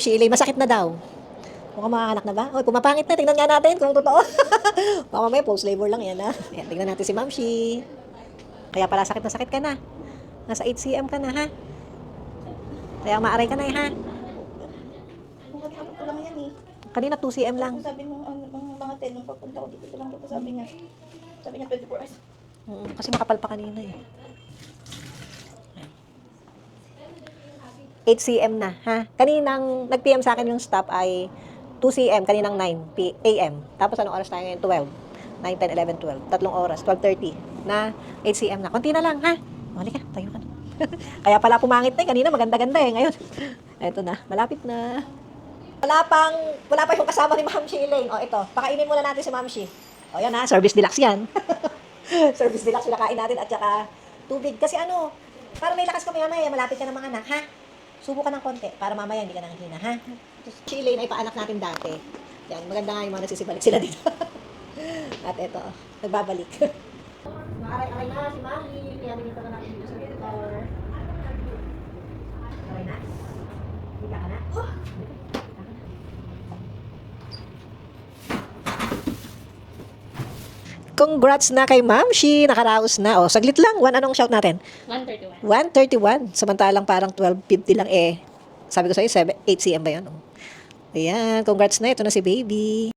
Sheila, masakit na daw. Mukhang makakanak na ba? Hoy, pumapangit na. Tingnan nga natin kung totoo. Baka mamaya post-labor lang yan, ha? Ayan, tingnan natin si Ma'am Shi. Kaya pala sakit na sakit ka na. Nasa 8 cm ka na, ha? Kaya maaray ka na, ha? Kung kanina ko lang yan eh. Kanina 2 cm lang. Kung sabi mo, mga 10, nung papunta ko dito lang dito, sabi niya 24 hours. Kasi makapal pa kanina, eh. 8 cm na, ha? Kaninang nag-PM sa akin yung stop ay 2 cm, kaninang 9 AM. Tapos anong oras tayo ngayon? 12. 9, 10, 11, 12. Tatlong oras, 12:30 na 8 cm na. Konti na lang, ha? Mali ka, tayo ka na. Kaya pala pumangit na eh. Kanina maganda-ganda eh. Ngayon, eto na, malapit na. Wala pa yung kasama ni Ma'am Shi Elaine. O, ito, pakainin muna natin si Ma'am Shi. O, yan ha, service deluxe yan. Service deluxe pinakain natin at saka tubig. Kasi ano, para may lakas ka mamaya, malapit ka ng mga anak, ha? Subo ka ng konti para mamaya hindi ka nanghihina, ha? Si Elaine ay paanak natin dati. Yan, maganda nga yung mga nagsisibalik sila dito. At ito, nagbabalik. Maaray-aray na si Mami. Kaya nilito na natin dito sa motor. Aray na? Hindi ka na? Oh! Congrats na kay Ma'am Shi. Nakaraos na. O, saglit lang. Anong shout natin? 131. 131. Samantalang parang 12.50 lang eh. Sabi ko sa'yo, 8 cm ba yun? Ayan, congrats na. Ito na si baby.